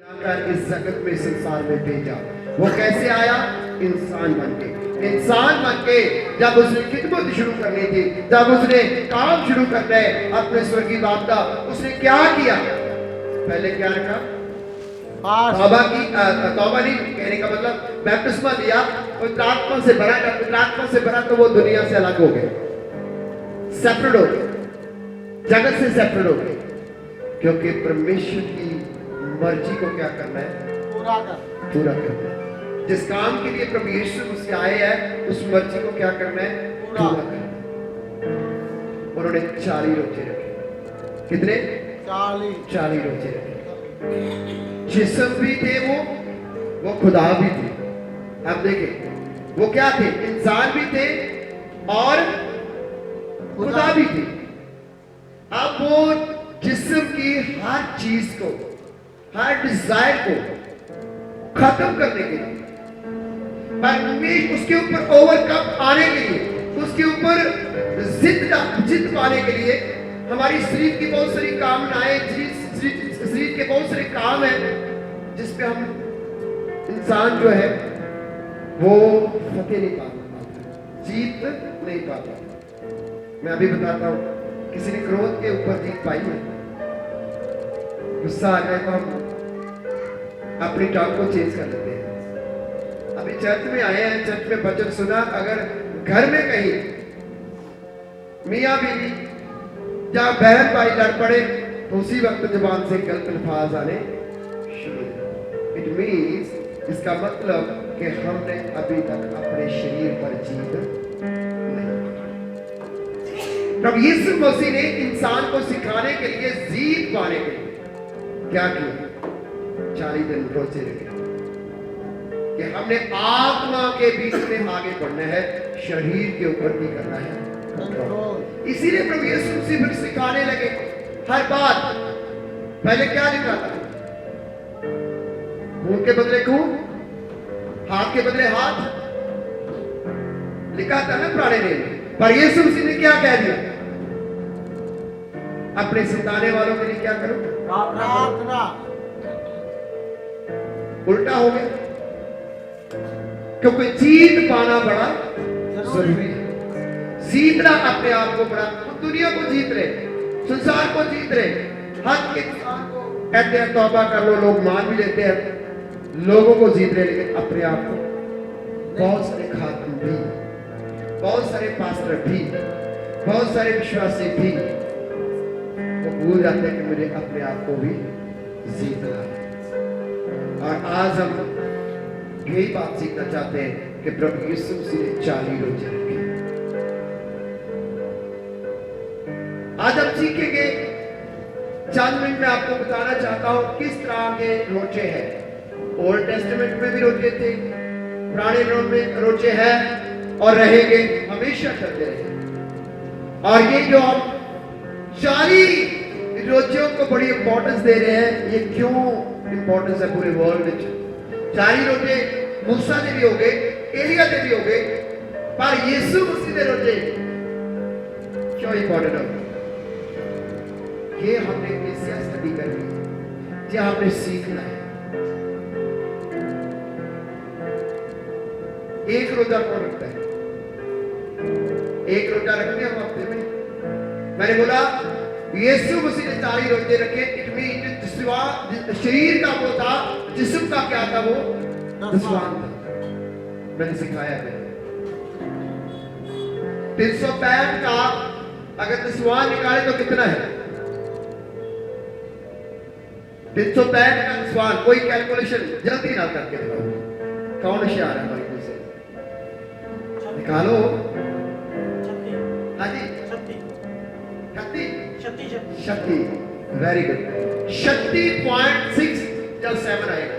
लाकर इस जगत में संसार में भेजा। वो कैसे आया? इंसान बन के। इंसान बन के जब उसने खिदमत शुरू करनी थी, जब उसने काम शुरू करना है अपने स्वर्गीय बाप का, उसने क्या किया? पहले क्या रखा? तौबा नहीं कहने का मतलब बैप्टिस्मा दिया, पवित्र आत्मा से भरा। जब पवित्र आत्मा से भरा तो वो दुनिया से अलग हो गए, सेपरेट हो गए, जगत से सेपरेट हो गए, क्योंकि परमेश्वर की मर्जी को क्या करना है? पूरा करना है। जिस काम के लिए प्रभु यीशु मसीह आए हैं, उस मर्जी को क्या करना है? पूरा करना है। उन्होंने 40 रोजे रखे। कितने? 40 रोजे रखे। जिस्म भी थे वो खुदा भी थे। अब देखें, वो क्या थे? इंसान भी थे और खुदा भी थे। अब वो जिस्म की हर चीज को, हर डिजायर को खत्म करने के लिए, उसके ऊपर ओवरकम आने के लिए, उसके ऊपर जिद पाने के लिए, हमारी शरीर की बहुत सारी कामनाएं, शरीर के बहुत सारे काम हैं जिसपे हम इंसान जो है वो फतेह नहीं पाता, जीत नहीं पाता। मैं अभी बताता हूं, किसी ने क्रोध के ऊपर जीत पाई है? गुस्सा आ जाए तो हम अपनी टांग को चेंज कर लेते हैं। अभी चर्च में आए हैं, चर्च में वचन सुना, अगर घर में कहीं मियाँ बीवी या बहन भाई लड़ पड़े तो उसी वक्त जुबान से गलत अल्फाज आने शुरू। इट मीन्स, इसका मतलब कि हमने अभी तक अपने शरीर पर जीत नहीं। प्रभु यीशु मसीह ने इंसान को सिखाने के लिए, जीत पाने के लिए क्या किया? 40 दिन रोजे रखे कि हमने आत्मा के बीच में आगे बढ़ना है, शरीर के ऊपर भी करना है कंट्रोल। इसीलिए प्रभु यीशु मसीह फिर सिखाने लगे हर बात। पहले क्या लिखा था? मुंह के बदले खून, हाथ के बदले हाथ, लिखा था ना पुराने नियम। पर यीशु मसीह ने क्या कह दिया? अपने सताने वालों के लिए क्या करो? प्रार्थना। उल्टा हो गया, क्योंकि जीत पाना बड़ा जरूरी है। जीतना अपने आप को बड़ा, दुनिया को जीत रहे, संसार को जीत रहे, हर इंसान को कहते हैं तौबा कर लो, लोग मान भी लेते हैं, लोगों को जीत रहे, लेकिन अपने आप को, बहुत सारे खातम भी, बहुत सारे पास्टर भी, बहुत सारे विश्वासी भी वो भूल जाते हैं कि मुझे अपने आप को भी जीतना है। और आज हम यही बात सीखना चाहते हैं कि प्रभु यीशु मसीह ने 40 रोजे रखे। आज हम सीखेंगे, चंद मिनट में आपको बताना चाहता हूं किस तरह के रोजे हैं। ओल्ड टेस्टामेंट में भी रोजे थे, पुराने नियम में रोजे हैं और रहेंगे, हमेशा चलते रहेंगे। और ये जो हम 40 रोजियों को बड़ी इंपॉर्टेंस दे रहे हैं, ये क्यों इंपॉर्टेंस है पूरे वर्ल्ड में? 40 रोजे मूसा ने भी हो गए, एलिया ने भी हो गए, पर यीशु मसीह ने रोजे क्यों इंपॉर्टेंट हो? ये हमने एशिया स्टडी करनी है, ये हमने सीखना है। एक रोजा कौन रखता है? एक रोजा रखते हैं हम हफ्ते में। मैंने बोला यीशु मसीह ने 40 रोजे रखे। इट मीन शरीर का वो था, जिस्म का क्या था? वो दसवां था। मैंने सिखाया है 365 का अगर दसवां निकाले तो कितना है? 365 का दसवां, कोई कैलकुलेशन जल्दी ना करके दिखाओ। कौन होशियार है हमारे से? निकालो। हाँ जी, शक्ति, वेरी गुड। 30.6 जब 7 आएगा,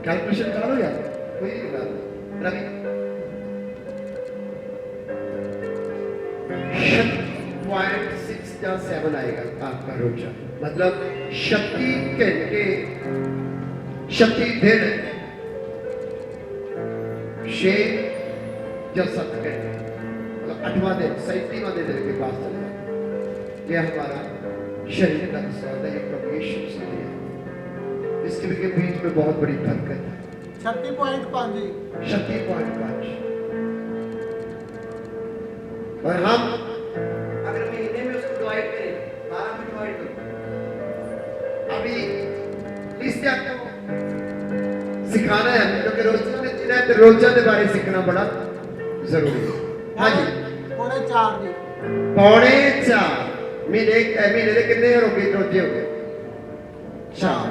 कैलकुलेशन करा लो यार, कोई नहीं निकाल रवि। 30.6 जब 7 आएगा आपका रोजा, मतलब शक्ति घंटे, शक्ति दिन 6 जब 7 घंटे, 8वां दिन, 37वां दिन के पास चले। यह हमारा शरीर का स्वाद है, प्रभु यीशु मसीह पृथ्वी के बीच में बहुत बड़ी बरकत है। 36.5 36.5 और हम अगर महीने में उसको डिवाइड करें 12 में डिवाइड करो अभी लिस्ट आपको सिखाना है क्योंकि रोजा ने जिन्हें तो रोजा के बारे सीखना बड़ा जरूरी है। हाँ जी पौने 4 जी पौने 4 महीने के कितने रोजे हो गए 4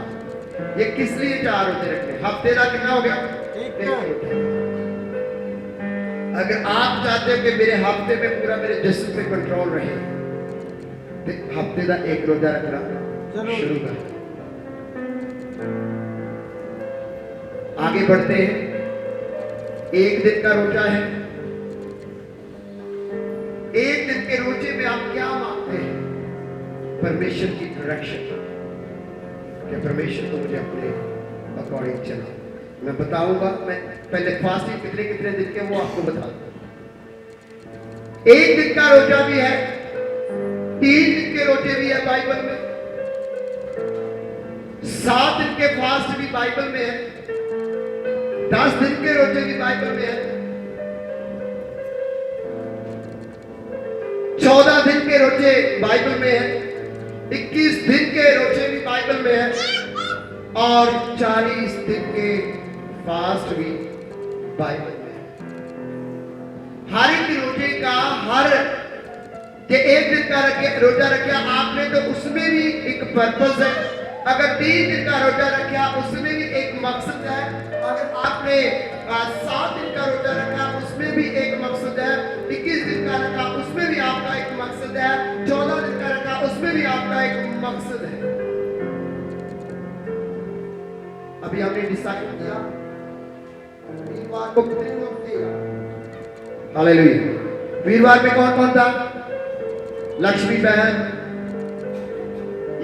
ये किस लिए 4 रोजे रखने हफ्ते का कितना हो गया एक अगर आप चाहते हो कि मेरे हफ्ते में पूरा मेरे जिस्म पे कंट्रोल रहे तो हफ्ते का एक रोजा रखना शुरू कर। आगे बढ़ते हैं। एक दिन का रोजा है। एक दिन के रोजे में आप क्या मांगते हैं? परमेश्वर की डायरेक्शन कि परमेश्वर को मुझे अपने अकॉर्डिंग चला। मैं बताऊंगा मैं पहले फास्टिंग कितने कितने दिन के वो आपको बता दूं। एक दिन का रोजा भी है 3 दिन के रोजे भी है बाइबल में 7 दिन के फास्ट भी बाइबल में है 10 दिन के रोजे भी बाइबल में है 14 दिन के रोजे बाइबल में है 21 दिन के रोजे भी बाइबल में है और 40 दिन के फास्ट भी बाइबल में है। हर एक रोजे का हर के एक दिन का रोजा रखा आपने तो उसमें भी एक पर्पस है। अगर 3 दिन का रोजा रखा उसमें भी एक मकसद है। अगर आपने 7 दिन का रोजा रखा उसमें भी एक मकसद है। 21 दिन का रखा उसमें भी आपका एक मकसद है। 14 दिन का रखा उसमें भी आपका एक मकसद है। अभी हमने डिसाइड किया वीरवार को कितने लोग देगा। हालेलुया। वीरवार में कौन कौन था? लक्ष्मी बहन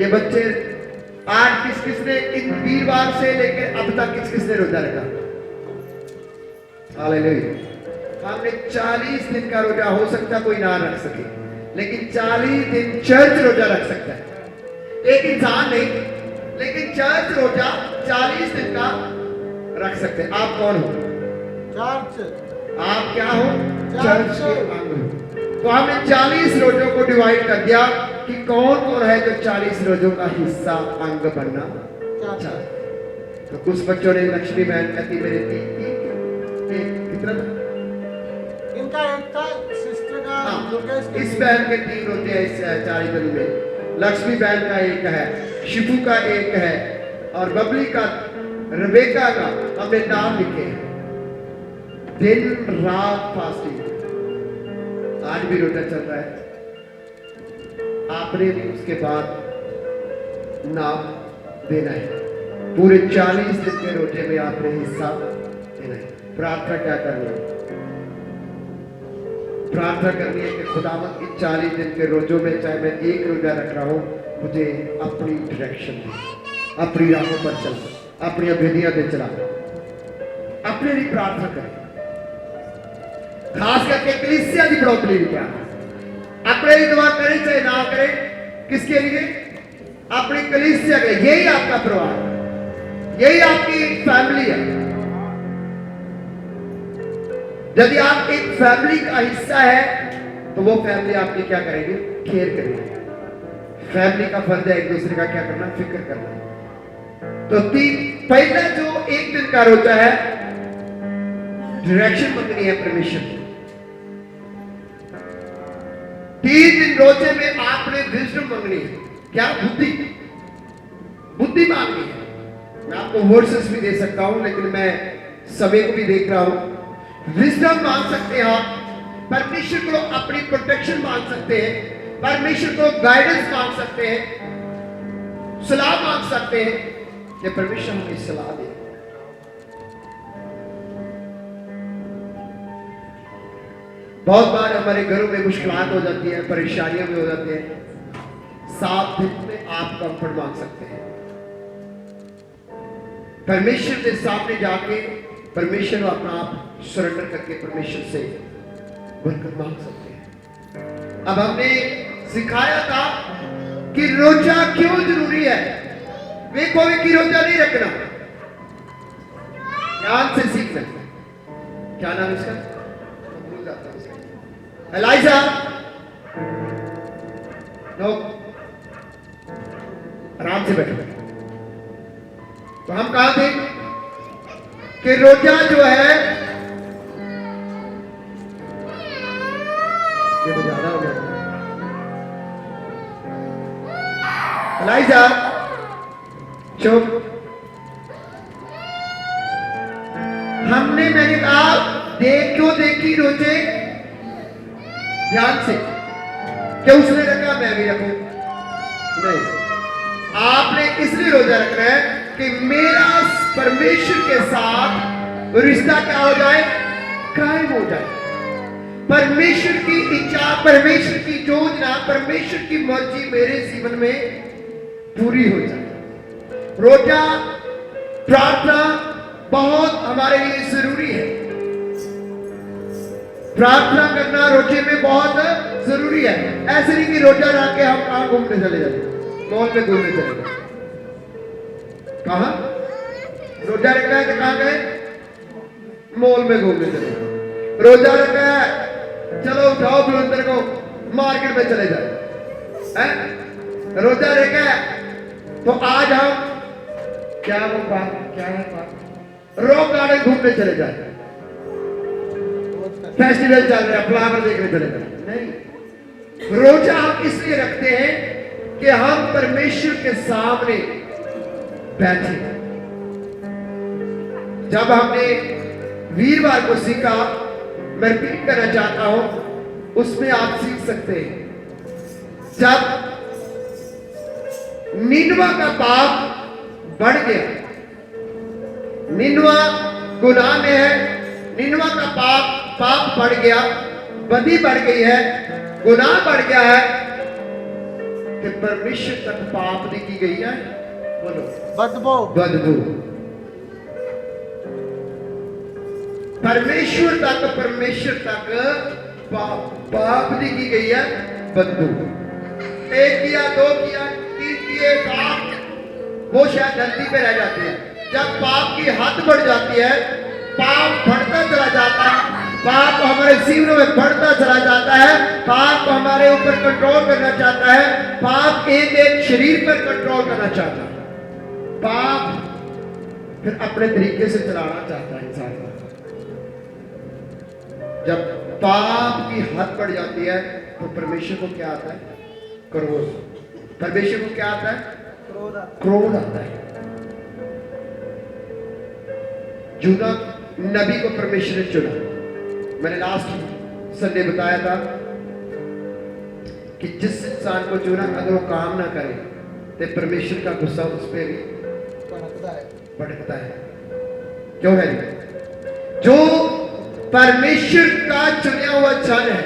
ये बच्चे आज किस किसने इन वीरवार से लेकर अब तक किस किसने रोजा रखा? हालेलुया। हमने 40 दिन का रोजा हो सकता कोई ना रख सके लेकिन 40 दिन चर्च रोजा रख सकता है। एक इंसान नहीं लेकिन चर्च रोजा 40 दिन का रख सकते हैं। आप कौन हो? चर्च। आप क्या हो? चर्च के अंग हो। तो हमने 40 रोजों को डिवाइड कर दिया कि कौन कौन है जो 40 रोजों का हिस्सा अंग बनना चाहता है। तो कुछ बच्चों ने लक्ष्मी बहन कहती मेरे कितना इनका एक था सिस्टर का इस बहन के 3 रोजे हैं इस 40 दिन में। लक्ष्मी बहन का एक है शिफू का एक है और बबली का रबेका का हमने नाम लिखे हैं। दिन रात फास्टिंग आज भी रोजा चल रहा है। आपने भी उसके बाद नाम देना है। पूरे 40 दिन के रोजे में आपने हिस्सा देना है। प्रार्थना क्या करनी है? प्रार्थना करनी है कि खुदावंद इन 40 दिन के रोजों में चाहे मैं एक रोजा रख रहा हूं मुझे अपनी डायरेक्शन दे अपनी राहों पर चल अपनी विधियां दे चला अपने लिए प्रार्थना करें। खास करके कलीसिया की बढ़ोतरी क्या अपने लिए दुआ करें चाहे ना करें किसके लिए? अपनी कलीसिया के। यही आपका परिवार यही आपकी फैमिली है। यदि आप एक फैमिली का हिस्सा है तो वो फैमिली आपकी क्या करेगी? केयर करेगी। फैमिली का फर्ज है एक दूसरे का क्या करना? फिक्र करना। तो पहला जो एक दिन का रोजा है डायरेक्शन मांगनी है परमेश्वर से। 3 दिन रोजे में आपने विजडम मांगनी है। क्या? बुद्धि मांगनी है। मैं आपको वर्सेस भी दे सकता हूं लेकिन मैं समय को भी देख रहा हूं। विजडम मांग सकते हैं आप। परमेश्वर को अपनी प्रोटेक्शन मांग सकते हैं। परमेश्वर को गाइडेंस मांग सकते हैं। सलाह मांग सकते हैं कि परमेश्वर हमें सलाह दे। बहुत बार हमारे घरों में मुश्किलात हो जाती है परेशानियां भी हो जाती हैं। 7 दिन में आप कंफर्ट मांग सकते हैं। परमेश्वर के सामने जाके परमेश्वर अपना आप सरेंडर करके परमेश्वर से बरकत मांग सकते हैं। अब हमने सिखाया था कि रोजा क्यों जरूरी है। वेखो वेखी रोजा नहीं रखना, ध्यान से सीखना। क्या नाम इसका? भूल जाता हूं इसका। एलाइजा, नो, आराम से बैठो। तो हम कहा थे कि रोजा जो है ये तो ज्यादा हो गया। एलाइजा चुप। हमने, मैंने कहा देख क्यों देखी रोजे, ध्यान से, क्या उसने रखा मैं भी रखूं? नहीं, आपने इसलिए रोजा रखना है कि मेरा परमेश्वर के साथ रिश्ता क्या हो जाए, कायम हो जाए। परमेश्वर की इच्छा, परमेश्वर की योजना, परमेश्वर की मर्जी मेरे जीवन में पूरी हो जाए। रोजा, प्रार्थना बहुत हमारे लिए जरूरी है। प्रार्थना करना रोजे में बहुत जरूरी है। ऐसे नहीं कि रोजा रख के हम कहां घूमने चले जाते, मॉल में घूमने चले गए। कहां रोजा रखा है तो कहां गए? मॉल में घूमने चले गए। रोजा रखा है, चलो उठाओ बुलंदर को मार्केट में चले जाए। रोजा रखा है तो आज हम क्या वो बात क्या है बात, रॉक गार्डन घूमने चले जाए, फेस्टिवल चल रहा है, फ्लावर देखने चले जाए। नहीं, रोजा हम इसलिए रखते हैं कि हम परमेश्वर के सामने बैठे। जब हमने वीरवार को सीखा, मैं रिपीट करना चाहता हूं, उसमें आप सीख सकते हैं। जब निनवा का पाप बढ़ गया, निनवा गुनाह में है, निनवा का पाप बढ़ गया, बदी बढ़ गई है, गुनाह बढ़ गया है, कि परमेश्वर तक पाप नहीं की गई है, बोलो बदबू। परमेश्वर तक पाप नहीं की गई है, बदबू। एक किया, दो किया, तीन किए, पाप वो शायद धरती पे रह जाते हैं। जब पाप की हद बढ़ जाती है, पाप बढ़ता चला जाता है, पाप हमारे जीवन में बढ़ता चला जाता है, पाप हमारे ऊपर कंट्रोल करना चाहता है, पाप एक शरीर पर कंट्रोल करना चाहता है, पाप फिर अपने तरीके से चलाना चाहता है इंसान को। जब पाप की हद बढ़ जाती है तो परमेश्वर को क्या आता है? क्रोध। परमेश्वर को क्या आता है? क्रोध आता है। यूदा नबी को परमेश्वर ने चुना। मैंने लास्ट संडे बताया था कि जिस इंसान को चुना, अगर वो काम ना करे तो परमेश्वर का गुस्सा उस पर भी भड़कता है। क्यों है? जो परमेश्वर का चुना हुआ जन है,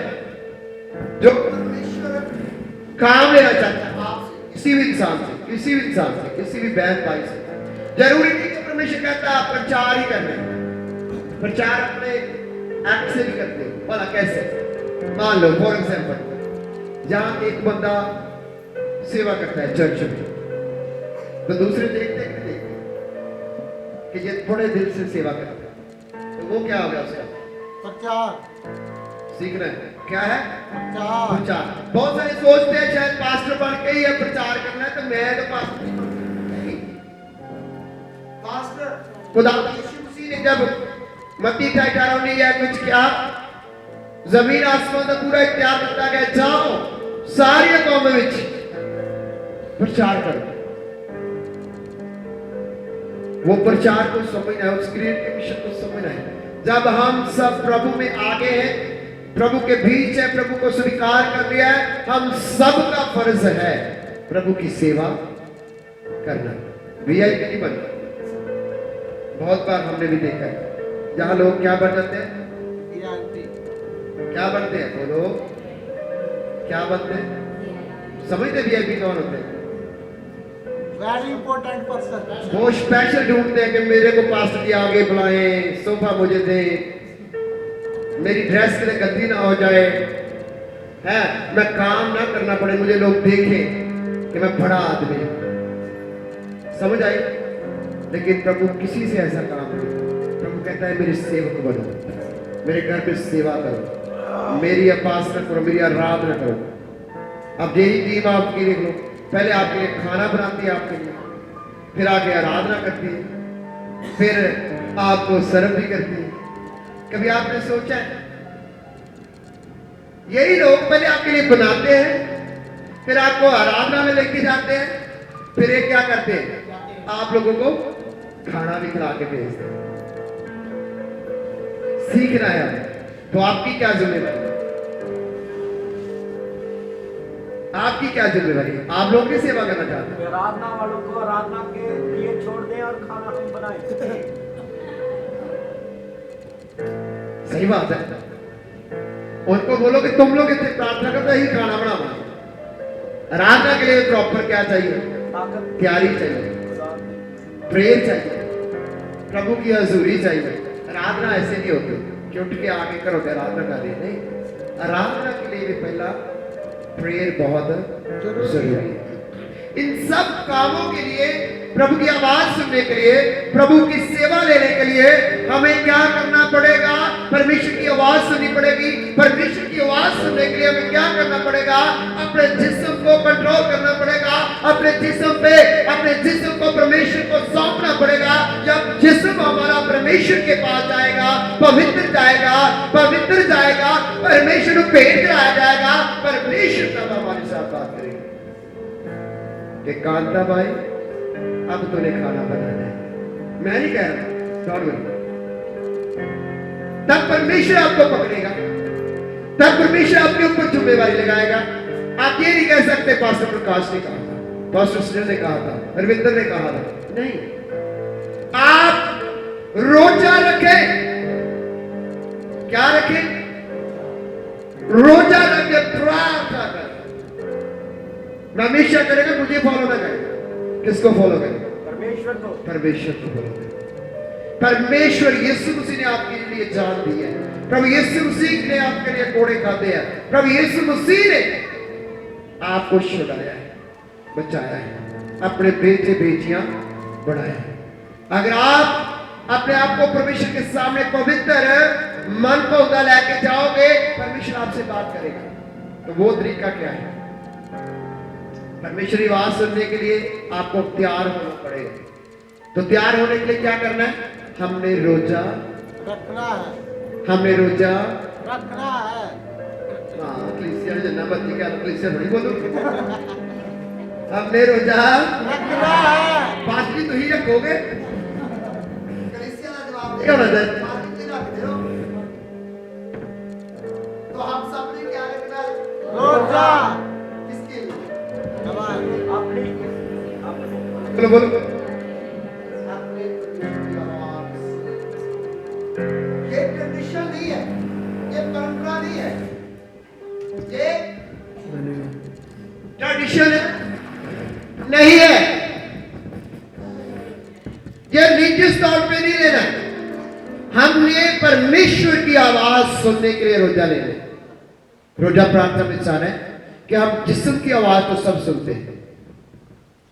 जो परमेश्वर काम लेना चाहता है आपसे, किसी भी इंसान से, किसी भी इंसान से, किसी भी बहन भाई से, जरूरी नहीं कि परमेश्वर कहता है आप प्रचार ही करना है। प्रचार अपने एक्ट से भी करते हो। भला कैसे? मान लो फॉर एग्जाम्पल, जहां एक बंदा सेवा करता है चर्च में, तो दूसरे देखते कि देखते कि ये थोड़े दिल से सेवा करता है, तो वो क्या हो गया उसका? प्रचार सीखना है। क्या है? प्रचार। बहुत सारे सोचते हैं शायद पास्टर बन के ही प्रचार करना है, तो मैं तो पास्टर नहीं। पास्टर खुदा यीशु मसीह ने जब मत्ती 18 या कुछ क्या, जमीन आसमान का पूरा इख्तियार दिता गया, जाओ सारी कौमों में प्रचार करो। वो प्रचार को समझना है, उस क्रिएटिव मिशन को समझना है। जब हम सब प्रभु में आगे हैं, प्रभु के बीच है, प्रभु को स्वीकार कर लिया है, हम सब का फर्ज है प्रभु की सेवा करना। वीआईपी नहीं बनना। बहुत बार हमने भी देखा है जहां लोग क्या बन जाते हैं? क्या बनते हैं? बोलो, क्या बनते हैं? समझते वीआईपी कौन होते हैं? Very important person. वो स्पेशल ढूंढते हैं कि मेरे को पास्टर के आगे बुलाएं, सोफा मुझे दें, मेरी ड्रेस के लिए गंदी ना हो जाए, है मैं काम ना करना पड़े, मुझे लोग देखें कि मैं बड़ा आदमी हूं। समझ आई? लेकिन प्रभु किसी से ऐसा काम नहीं। प्रभु कहता है मेरे सेवक बनो, मेरे घर में सेवा करो, मेरी उपासना करो, मेरी आराधना करो। अब यही टीम आपकी देख लो, पहले आपके लिए खाना बनाती है आपके लिए, फिर आके आराधना करती है, फिर आपको सर्व भी करती है। कभी आपने सोचा है यही लोग पहले आपके लिए बनाते हैं, फिर आपको आराधना में लेके जाते हैं, फिर ये क्या करते हैं आप लोगों को खाना भी खिला के भेजते हैं। सीखना है तो आपकी क्या जिम्मेदारी? आपकी क्या जिम्मेदारी? आप लोगों की सेवा करना चाहते हैं, आराधना वालों को आराधना के लिए छोड़ दें और खाना हम बनाएं। सही बात है। उनको बोलो कि तुम लोग इतने प्रार्थना करते ही खाना बनाओ। आराधना के लिए प्रॉपर क्या चाहिए? तैयारी चाहिए, प्रेयर चाहिए, प्रभु की हजूरी चाहिए। आराधना ऐसे नहीं होती कि उठ के आगे करो कि आराधना कर रही, नहीं। आराधना के लिए भी पहला प्रेयर बहुत जरूरी है। इन सब कामों के लिए, प्रभु की आवाज सुनने के लिए, प्रभु की सेवा लेने के लिए हमें क्या करना पड़ेगा? परमेश्वर की आवाज सुननी पड़ेगी। परमेश्वर की आवाज सुनने के लिए हमें क्या करना पड़ेगा? अपने जिस्म को कंट्रोल करना पड़ेगा। अपने जिस्म को परमेश्वर को सौंपना पड़ेगा। जब जिस्म हमारा परमेश्वर के पास जाएगा, पवित्र जाएगा, परमेश्वर को भेंट कराया जाएगा, परमेश्वर तब हमारे साथ बात करेगा कि कांता भाई अब तूने खाना बनाना है। मैं नहीं कह रहा, डोंट वरी। तब परमेश्वर आपको पकड़ेगा, तब परमेश्वर आपके ऊपर जिम्मेवारी लगाएगा। आप ये नहीं कह सकते पास्टर प्रकाश ने कहा था, पास्टर सुनील ने कहा था, रविंद्र ने कहा था। नहीं, आप रोजा रखें। क्या रखें? रोजा रखें, प्रार्थना करें। हमेशा करेगा, मुझे फॉलो ना करेगा। किसको फॉलो करें? परमेश्वर को फॉलो करें। परमेश्वर यीशु मसीह ने आपके लिए जान दी है। प्रभु यीशु मसीह ने आपके लिए कोड़े खाते हैं। प्रभु यीशु मसीह ने आपको छुड़ाया है, बचाया है, अपने बेटे बेटियां बढ़ाया है। अगर आप अपने आप को परमेश्वर के सामने पवित्र मन को उदा लेके जाओगे, परमेश्वर आपसे बात करेगा। तो वो तरीका क्या है? परमेश्वरी आवाज सुनने के लिए आपको तैयार होना पड़ेगा। तो तैयार होने के लिए क्या करना है? हमने रोजा रखना है। हाँ, कलीसिया जन्ना बत्ती का कलीसिया थोड़ी बोलो। हमने रोजा रखना है। बाकी तो ही रखोगे, कलीसिया का जवाब देगा ना। तो हम सब ने क्या रखना है? रोजा। बोलो ये ट्रेडिशन नहीं है, ये परंपरा नहीं है, ये ट्रेडिशन नहीं है, ये रिलीजियस तौर पे नहीं लेना। हमने परमेश्वर की आवाज सुनने के लिए रोजा लेना है। रोजा प्रार्थना में इंसान है कि हम जिस्म की आवाज तो सब सुनते हैं।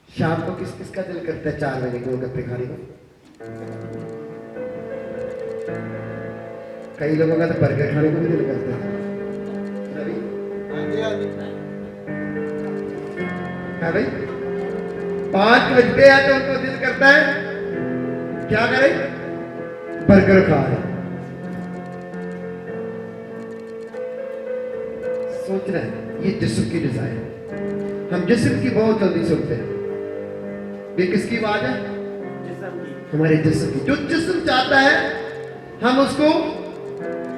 शाम को किस किस का दिल करता है 4 बजे गोलगप्पे खाने को? कई लोगों का तो बर्गर खाने को भी दिल करता है। रवि, हाँ भाई, 5 बजते हैं तो उनको दिल करता है क्या करें? बर्गर खा रहे। सोच रहे हैं ये जिस्म की डिजाइन। हम जिस्म की बहुत जल्दी सुनते हैं। ये किसकी आवाज है? हमारे जिस्म की। जो जिस्म चाहता है हम उसको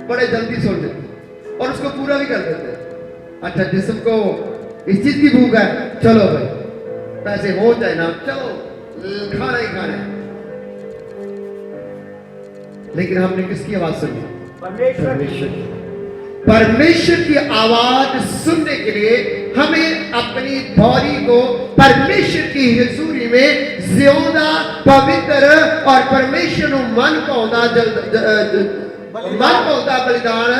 बड़े जल्दी सुन लेते हैं और उसको पूरा भी कर देते हैं। अच्छा, जिस्म को इस चीज की भूख है, चलो भाई पैसे हो चाहे ना, चलो खाना ही खाना है। लेकिन हमने किसकी आवाज सुनी? परमेश्वर की आवाज सुनने के लिए हमें अपनी बॉडी को परमेश्वर की हुजूरी में ज्यादा पवित्र और परमेश्वर मन को बलिदान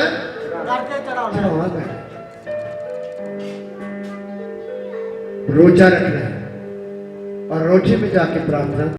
रोजा रखना है। और रोटी में जाके प्रार्थना